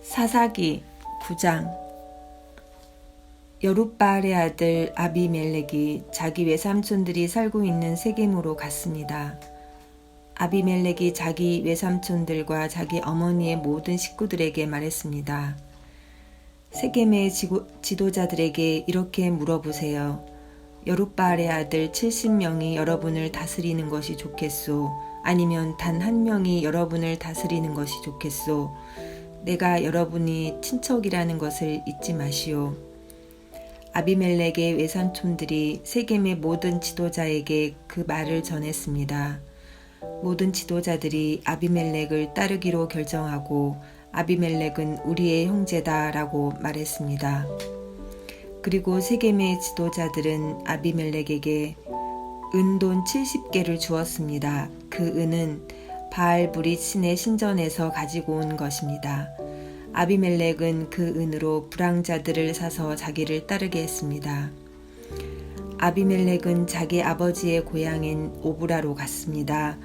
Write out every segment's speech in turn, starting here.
사사기 9장. 여룻바알의 아들 아비멜렉이 자기 외삼촌들이 살고 있는 세겜으로 갔습니다. 아비멜렉이 자기 외삼촌들과 자기 어머니의 모든 식구들에게 말했습니다. 세겜의 지도자들에게 이렇게 물어보세요. 여룻바알의 아들 70명이 여러분을 다스리는 것이 좋겠소? 아니면 단 한 명이 여러분을 다스리는 것이 좋겠소? 내가 여러분이 친척이라는 것을 잊지 마시오. 아비멜렉의 외삼촌들이 세겜의 모든 지도자에게 그 말을 전했습니다. 모든 지도자들이 아비멜렉을 따르기로 결정하고 아비멜렉은 우리의 형제다 라고 말했습니다. 그리고 세겜의 지도자들은 아비멜렉에게 은돈 70개를 주었습니다. 그 은은 바알브릿 신의 신전에서 가지고 온 것입니다. 아비멜렉은 그 은으로 불황자들을 사서 자기를 따르게 했습니다. 아비멜렉은 자기 아버지의 고향인 오브라로 갔습니다.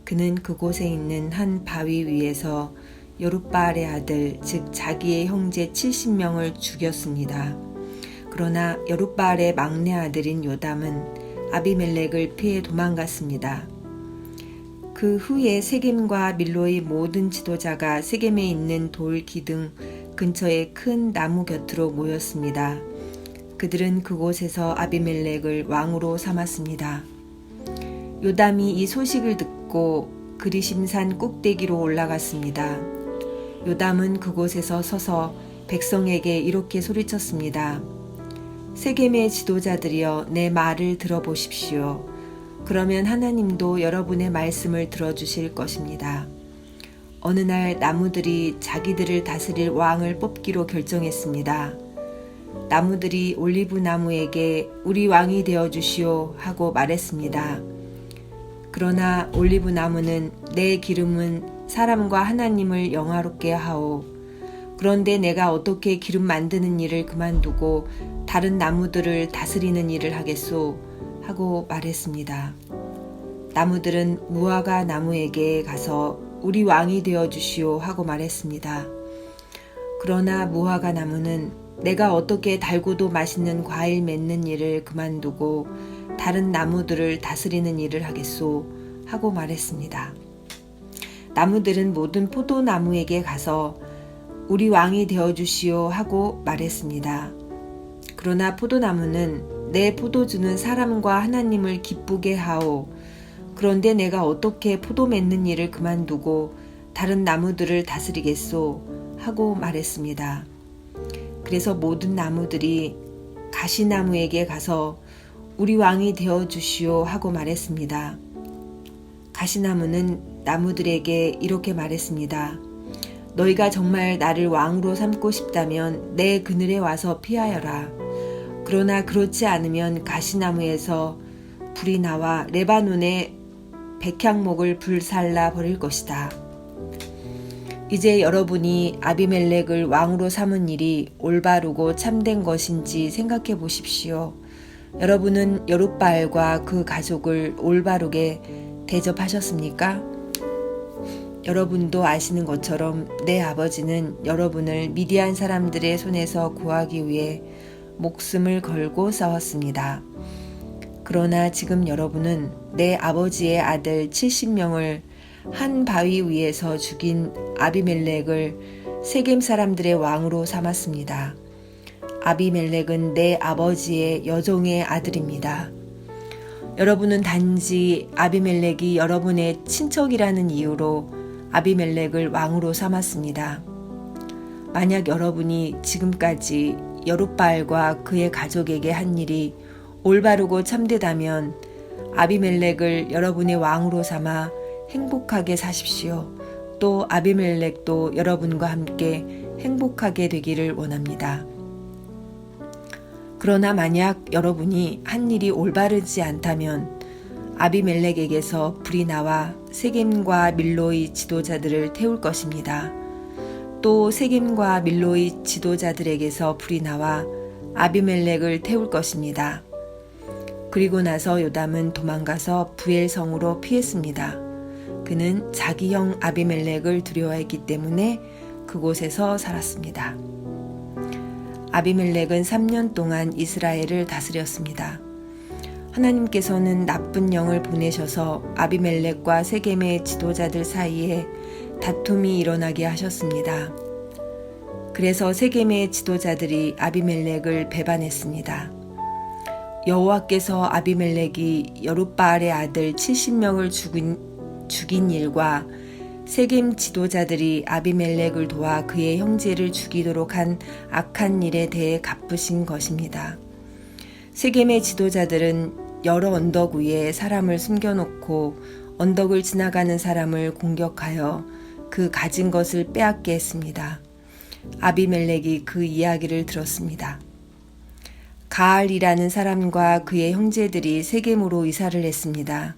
그는 그곳에 있는 한 바위 위에서 여룻바알의 아들, 즉 자기의 형제 70명을 죽였습니다. 그러나 여룻바알의 막내 아들인 요담은 아비멜렉을 피해 도망갔습니다. 그 후에 세겜과 밀로의 모든 지도자가 세겜에 있는 돌 기둥 근처의 큰 나무 곁으로 모였습니다. 그들은 그곳에서 아비멜렉을 왕으로 삼았습니다. 요담이 이 소식을 듣고 그리심산 꼭대기로 올라갔습니다. 요담은 그곳에서 서서 백성에게 이렇게 소리쳤습니다. 세겜의 지도자들이여, 내 말을 들어보십시오. 그러면 하나님도 여러분의 말씀을 들어주실 것입니다. 어느 날 나무들이 자기들을 다스릴 왕을 뽑기로 결정했습니다. 나무들이 올리브 나무에게 우리 왕이 되어주시오 하고 말했습니다. 그러나 올리브 나무는 내 기름은 사람과 하나님을 영화롭게 하오. 그런데 내가 어떻게 기름 만드는 일을 그만두고 다른 나무들을 다스리는 일을 하겠소? 하고 말했습니다. 나무들은 무화과 나무에게 가서 우리 왕이 되어주시오 하고 말했습니다. 그러나 무화과 나무는 내가 어떻게 달고도 맛있는 과일 맺는 일을 그만두고 다른 나무들을 다스리는 일을 하겠소 하고 말했습니다. 나무들은 모든 포도나무에게 가서 우리 왕이 되어주시오 하고 말했습니다. 그러나 포도나무는 내 포도주는 사람과 하나님을 기쁘게 하오. 그런데 내가 어떻게 포도 맺는 일을 그만두고 다른 나무들을 다스리겠소? 하고 말했습니다. 그래서 모든 나무들이 가시나무에게 가서 우리 왕이 되어주시오 하고 말했습니다. 가시나무는 나무들에게 이렇게 말했습니다. 너희가 정말 나를 왕으로 삼고 싶다면 내 그늘에 와서 피하여라. 그러나 그렇지 않으면 가시나무에서 불이 나와 레바논의 백향목을 불살라 버릴 것이다. 이제 여러분이 아비멜렉을 왕으로 삼은 일이 올바르고 참된 것인지 생각해 보십시오. 여러분은 여룻바알과 그 가족을 올바르게 대접하셨습니까? 여러분도 아시는 것처럼 내 아버지는 여러분을 미디안 사람들의 손에서 구하기 위해 목숨을 걸고 싸웠습니다. 그러나 지금 여러분은 내 아버지의 아들 70명을 한 바위 위에서 죽인 아비멜렉을 세겜 사람들의 왕으로 삼았습니다. 아비멜렉은 내 아버지의 여종의 아들입니다. 여러분은 단지 아비멜렉이 여러분의 친척이라는 이유로 아비멜렉을 왕으로 삼았습니다. 만약 여러분이 지금까지 여룻바알과 그의 가족에게 한 일이 올바르고 참되다면 아비멜렉을 여러분의 왕으로 삼아 행복하게 사십시오. 또 아비멜렉도 여러분과 함께 행복하게 되기를 원합니다. 그러나 만약 여러분이 한 일이 올바르지 않다면 아비멜렉에게서 불이 나와 세겜과 밀로의 지도자들을 태울 것입니다. 또 세겜과 밀로의 지도자들에게서 불이 나와 아비멜렉을 태울 것입니다. 그리고 나서 요담은 도망가서 부엘성으로 피했습니다. 그는 자기 형 아비멜렉을 두려워했기 때문에 그곳에서 살았습니다. 아비멜렉은 3년 동안 이스라엘을 다스렸습니다. 하나님께서는 나쁜 영을 보내셔서 아비멜렉과 세겜의 지도자들 사이에 다툼이 일어나게 하셨습니다. 그래서 세겜의 지도자들이 아비멜렉을 배반했습니다. 여호와께서 아비멜렉이 여룻바알의 아들 70명을 죽인 일과 세겜 지도자들이 아비멜렉을 도와 그의 형제를 죽이도록 한 악한 일에 대해 갚으신 것입니다. 세겜의 지도자들은 여러 언덕 위에 사람을 숨겨놓고 언덕을 지나가는 사람을 공격하여 그 가진 것을 빼앗게 했습니다. 아비멜렉이 그 이야기를 들었습니다. 가알이라는 사람과 그의 형제들이 세겜으로 이사를 했습니다.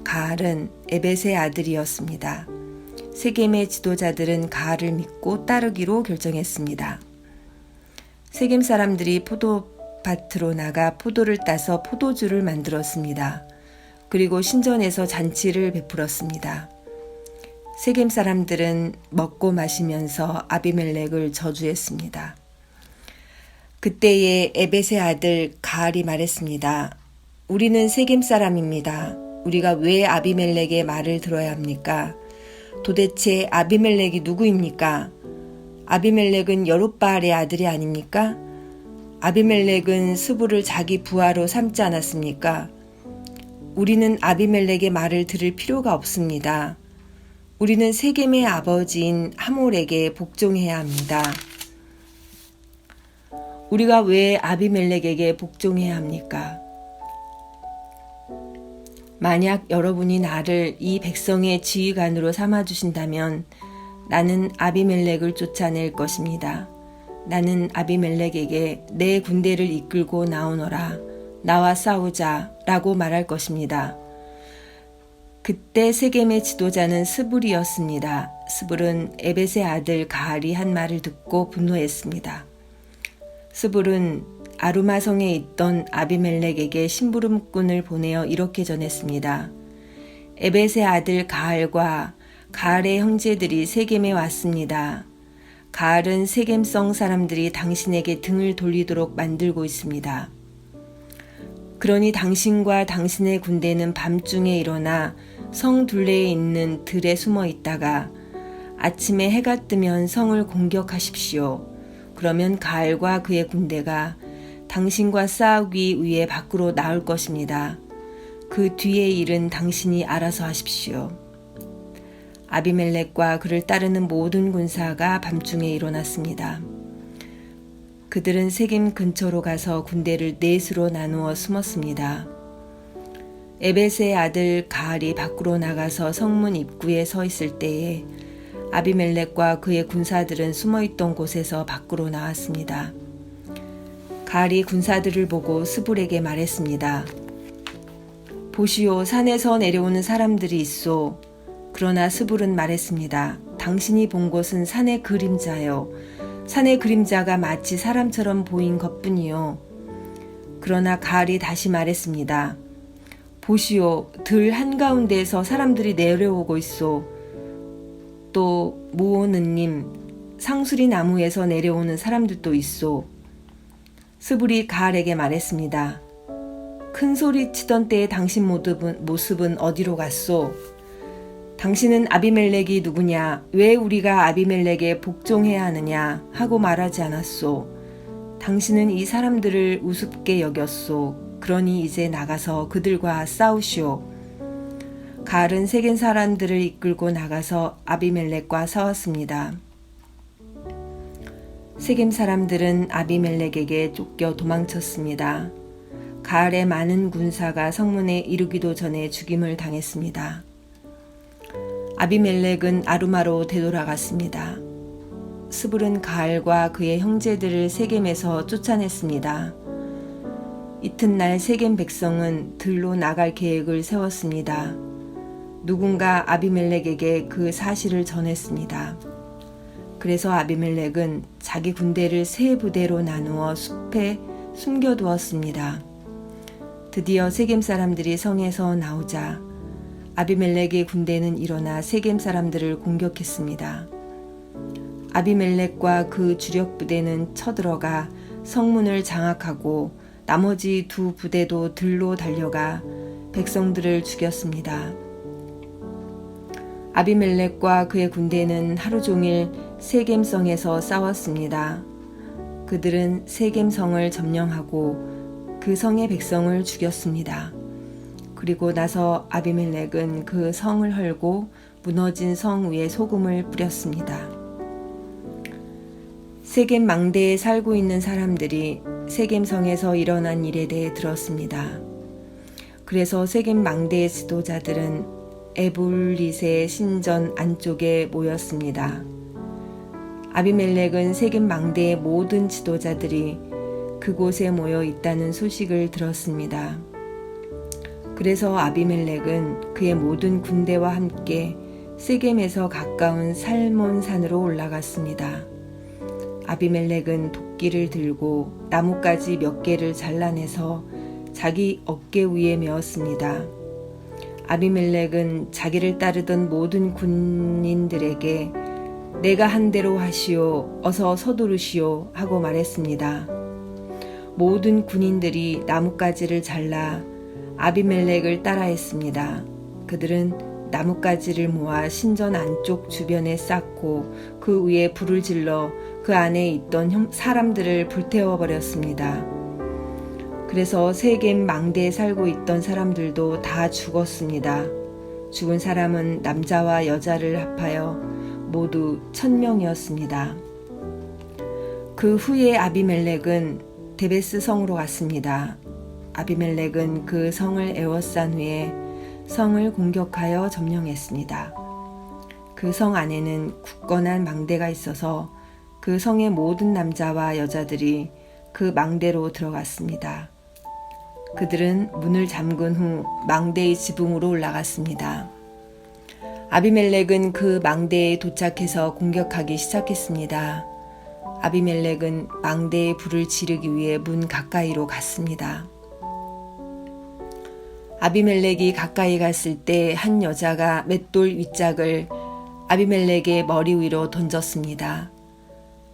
가알은 에벳의 아들이었습니다. 세겜의 지도자들은 가알을 믿고 따르기로 결정했습니다. 세겜 사람들이 포도밭으로 나가 포도를 따서 포도주를 만들었습니다. 그리고 신전에서 잔치를 베풀었습니다. 세겜 사람들은 먹고 마시면서 아비멜렉을 저주했습니다. 그때에 에벳의 아들 가알이 말했습니다. 우리는 세겜 사람입니다. 우리가 왜 아비멜렉의 말을 들어야 합니까? 도대체 아비멜렉이 누구입니까? 아비멜렉은 여룻바알의 아들이 아닙니까? 아비멜렉은 스불을 자기 부하로 삼지 않았습니까? 우리는 아비멜렉의 말을 들을 필요가 없습니다. 우리는 세겜의 아버지인 하몰에게 복종해야 합니다. 우리가 왜 아비멜렉에게 복종해야 합니까? 만약 여러분이 나를 이 백성의 지휘관으로 삼아주신다면 나는 아비멜렉을 쫓아낼 것입니다. 나는 아비멜렉에게 내 군대를 이끌고 나오너라. 나와 싸우자 라고 말할 것입니다. 그때 세겜의 지도자는 스불이었습니다. 스불은 에벳의 아들 가알이 한 말을 듣고 분노했습니다. 스불은 아루마성에 있던 아비멜렉에게 심부름꾼을 보내어 이렇게 전했습니다. 에벳의 아들 가알과 가알의 형제들이 세겜에 왔습니다. 가알은 세겜성 사람들이 당신에게 등을 돌리도록 만들고 있습니다. 그러니 당신과 당신의 군대는 밤중에 일어나 성 둘레에 있는 들에 숨어 있다가 아침에 해가 뜨면 성을 공격하십시오. 그러면 가알과 그의 군대가 당신과 싸우기 위해 밖으로 나올 것입니다. 그 뒤의 일은 당신이 알아서 하십시오. 아비멜렉과 그를 따르는 모든 군사가 밤중에 일어났습니다. 그들은 세겜 근처로 가서 군대를 넷으로 나누어 숨었습니다. 에벳의 아들 가알이 밖으로 나가서 성문 입구에 서 있을 때에 아비멜렉과 그의 군사들은 숨어있던 곳에서 밖으로 나왔습니다. 가알이 군사들을 보고 스불에게 말했습니다. 보시오, 산에서 내려오는 사람들이 있소. 그러나 스불은 말했습니다. 당신이 본 곳은 산의 그림자요. 산의 그림자가 마치 사람처럼 보인 것뿐이요. 그러나 가알이 다시 말했습니다. 보시오, 들 한가운데에서 사람들이 내려오고 있소. 또 무오느님, 상수리 나무에서 내려오는 사람들도 있소. 스불이 가알에게 말했습니다. 큰 소리 치던 때의 당신 모습은 어디로 갔소? 당신은 아비멜렉이 누구냐? 왜 우리가 아비멜렉에 복종해야 하느냐? 하고 말하지 않았소. 당신은 이 사람들을 우습게 여겼소. 그러니 이제 나가서 그들과 싸우시오. 가알은 세겜 사람들을 이끌고 나가서 아비멜렉과 싸웠습니다. 세겜 사람들은 아비멜렉에게 쫓겨 도망쳤습니다. 가알의 많은 군사가 성문에 이르기도 전에 죽임을 당했습니다. 아비멜렉은 아루마로 되돌아갔습니다. 스불은 가알과 그의 형제들을 세겜에서 쫓아냈습니다. 이튿날 세겜 백성은 들로 나갈 계획을 세웠습니다. 누군가 아비멜렉에게 그 사실을 전했습니다. 그래서 아비멜렉은 자기 군대를 세 부대로 나누어 숲에 숨겨두었습니다. 드디어 세겜 사람들이 성에서 나오자 아비멜렉의 군대는 일어나 세겜 사람들을 공격했습니다. 아비멜렉과 그 주력 부대는 쳐들어가 성문을 장악하고 나머지 두 부대도 들로 달려가 백성들을 죽였습니다. 아비멜렉과 그의 군대는 하루 종일 세겜성에서 싸웠습니다. 그들은 세겜성을 점령하고 그 성의 백성을 죽였습니다. 그리고 나서 아비멜렉은 그 성을 헐고 무너진 성 위에 소금을 뿌렸습니다. 세겜 망대에 살고 있는 사람들이 세겜성에서 일어난 일에 대해 들었습니다. 그래서 세겜 망대의 지도자들은 에불릿의 신전 안쪽에 모였습니다. 아비멜렉은 세겜 망대의 모든 지도자들이 그곳에 모여 있다는 소식을 들었습니다. 그래서 아비멜렉은 그의 모든 군대와 함께 세겜에서 가까운 살몬산으로 올라갔습니다. 아비멜렉은 도끼를 들고 나뭇가지 몇 개를 잘라내서 자기 어깨 위에 메었습니다. 아비멜렉은 자기를 따르던 모든 군인들에게 내가 한 대로 하시오, 어서 서두르시오 하고 말했습니다. 모든 군인들이 나뭇가지를 잘라 아비멜렉을 따라했습니다. 그들은 나뭇가지를 모아 신전 안쪽 주변에 쌓고 그 위에 불을 질러 그 안에 있던 사람들을 불태워버렸습니다. 그래서 세겜 망대에 살고 있던 사람들도 다 죽었습니다. 죽은 사람은 남자와 여자를 합하여 모두 1000명이었습니다. 그 후에 아비멜렉은 데베스 성으로 갔습니다. 아비멜렉은 그 성을 에워싼 후에 성을 공격하여 점령했습니다. 그 성 안에는 굳건한 망대가 있어서 그 성의 모든 남자와 여자들이 그 망대로 들어갔습니다. 그들은 문을 잠근 후 망대의 지붕으로 올라갔습니다. 아비멜렉은 그 망대에 도착해서 공격하기 시작했습니다. 아비멜렉은 망대에 불을 지르기 위해 문 가까이로 갔습니다. 아비멜렉이 가까이 갔을 때 한 여자가 맷돌 윗짝을 아비멜렉의 머리 위로 던졌습니다.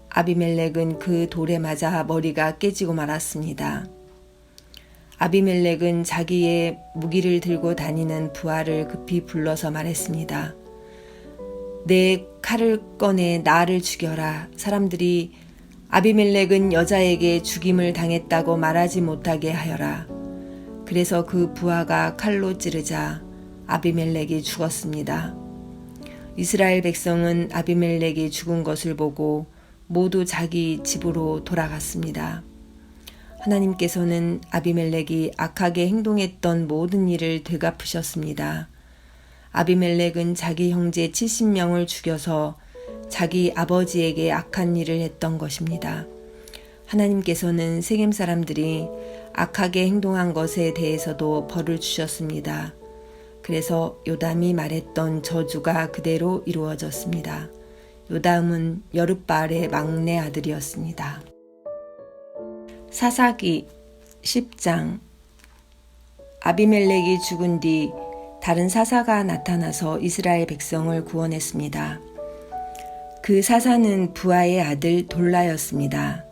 아비멜렉은 그 돌에 맞아 머리가 깨지고 말았습니다. 아비멜렉은 자기의 무기를 들고 다니는 부하를 급히 불러서 말했습니다. 내 칼을 꺼내 나를 죽여라. 사람들이 아비멜렉은 여자에게 죽임을 당했다고 말하지 못하게 하여라. 그래서 그 부하가 칼로 찌르자 아비멜렉이 죽었습니다. 이스라엘 백성은 아비멜렉이 죽은 것을 보고 모두 자기 집으로 돌아갔습니다. 하나님께서는 아비멜렉이 악하게 행동했던 모든 일을 되갚으셨습니다. 아비멜렉은 자기 형제 70명을 죽여서 자기 아버지에게 악한 일을 했던 것입니다. 하나님께서는 세겜 사람들이 악하게 행동한 것에 대해서도 벌을 주셨습니다. 그래서 요담이 말했던 저주가 그대로 이루어졌습니다. 요담은 여룻바알의 막내 아들이었습니다. 사사기 10장. 아비멜렉이 죽은 뒤 다른 사사가 나타나서 이스라엘 백성을 구원했습니다. 그 사사는 부하의 아들 돌라였습니다.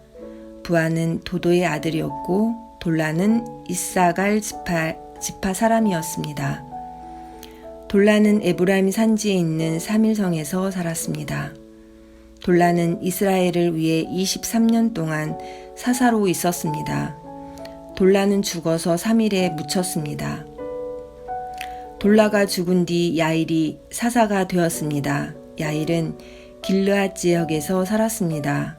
부하는 도도의 아들이었고 돌라는 이사갈 지파 사람이었습니다. 돌라는 에브라임 산지에 있는 사밀성에서 살았습니다. 돌라는 이스라엘을 위해 23년 동안 사사로 있었습니다. 돌라는 죽어서 3일에 묻혔습니다. 돌라가 죽은 뒤 야일이 사사가 되었습니다. 야일은 길르앗 지역에서 살았습니다.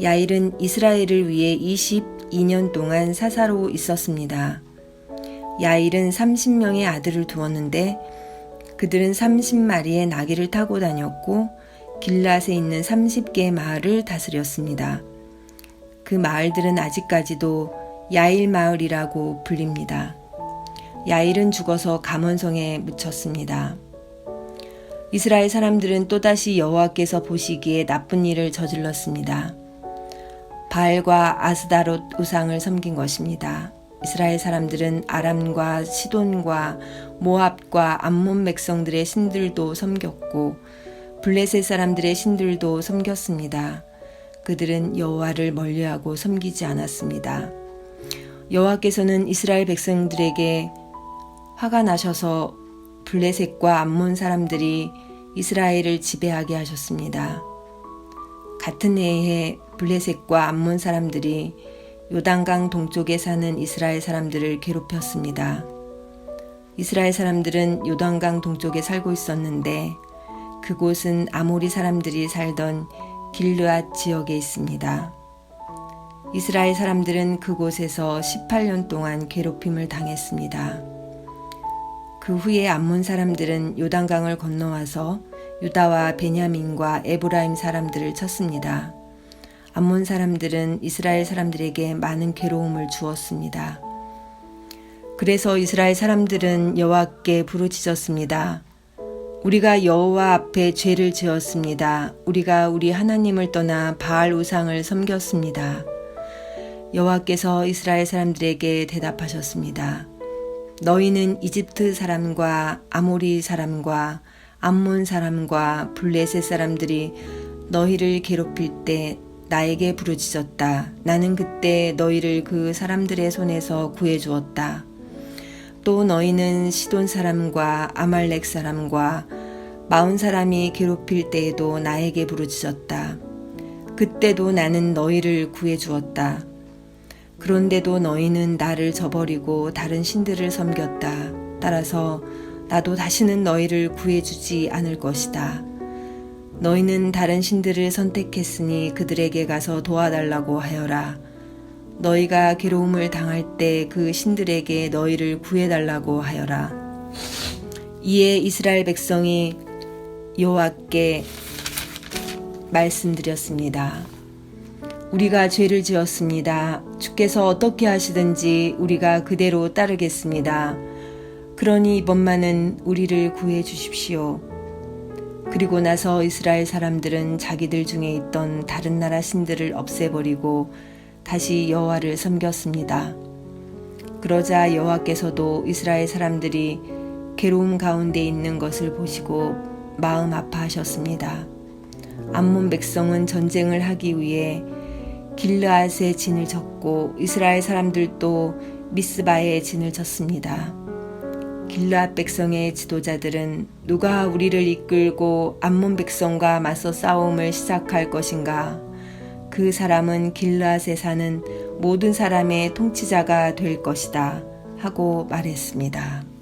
야일은 이스라엘을 위해 22년 동안 사사로 있었습니다. 야일은 30명의 아들을 두었는데 그들은 30마리의 나귀를 타고 다녔고 길르앗에 있는 30개의 마을을 다스렸습니다. 그 마을들은 아직까지도 야일 마을이라고 불립니다. 야일은 죽어서 감원성에 묻혔습니다. 이스라엘 사람들은 또다시 여호와께서 보시기에 나쁜 일을 저질렀습니다. 바알과 아스다롯 우상을 섬긴 것입니다. 이스라엘 사람들은 아람과 시돈과 모압과 암몬 백성들의 신들도 섬겼고 블레셋 사람들의 신들도 섬겼습니다. 그들은 여호와를 멀리하고 섬기지 않았습니다. 여호와께서는 이스라엘 백성들에게 화가 나셔서 블레셋과 암몬 사람들이 이스라엘을 지배하게 하셨습니다. 같은 해에 블레셋과 암몬 사람들이 요단강 동쪽에 사는 이스라엘 사람들을 괴롭혔습니다. 이스라엘 사람들은 요단강 동쪽에 살고 있었는데 그곳은 아모리 사람들이 살던 길르앗 지역에 있습니다. 이스라엘 사람들은 그곳에서 18년 동안 괴롭힘을 당했습니다. 그 후에 암몬 사람들은 요단강을 건너와서 유다와 베냐민과 에브라임 사람들을 쳤습니다. 암몬 사람들은 이스라엘 사람들에게 많은 괴로움을 주었습니다. 그래서 이스라엘 사람들은 여호와께 부르짖었습니다. 우리가 여호와 앞에 죄를 지었습니다. 우리가 우리 하나님을 떠나 바알 우상을 섬겼습니다. 여호와께서 이스라엘 사람들에게 대답하셨습니다. 너희는 이집트 사람과 아모리 사람과 암몬 사람과 블레셋 사람들이 너희를 괴롭힐 때 나에게 부르짖었다. 나는 그때 너희를 그 사람들의 손에서 구해주었다. 또 너희는 시돈 사람과 아말렉 사람과 마온 사람이 괴롭힐 때에도 나에게 부르짖었다. 그때도 나는 너희를 구해주었다. 그런데도 너희는 나를 저버리고 다른 신들을 섬겼다. 따라서 나도 다시는 너희를 구해주지 않을 것이다. 너희는 다른 신들을 선택했으니 그들에게 가서 도와달라고 하여라. 너희가 괴로움을 당할 때 그 신들에게 너희를 구해달라고 하여라. 이에 이스라엘 백성이 여호와께 말씀드렸습니다. 우리가 죄를 지었습니다. 주께서 어떻게 하시든지 우리가 그대로 따르겠습니다. 그러니 이번만은 우리를 구해 주십시오. 그리고 나서 이스라엘 사람들은 자기들 중에 있던 다른 나라 신들을 없애버리고 다시 여호와를 섬겼습니다. 그러자 여호와께서도 이스라엘 사람들이 괴로움 가운데 있는 것을 보시고 마음 아파하셨습니다. 암몬 백성은 전쟁을 하기 위해 길르앗에 진을 쳤고 이스라엘 사람들도 미스바에 진을 쳤습니다. 길르앗 백성의 지도자들은 누가 우리를 이끌고 암몬 백성과 맞서 싸움을 시작할 것인가? 그 사람은 길르앗에 사는 모든 사람의 통치자가 될 것이다 하고 말했습니다.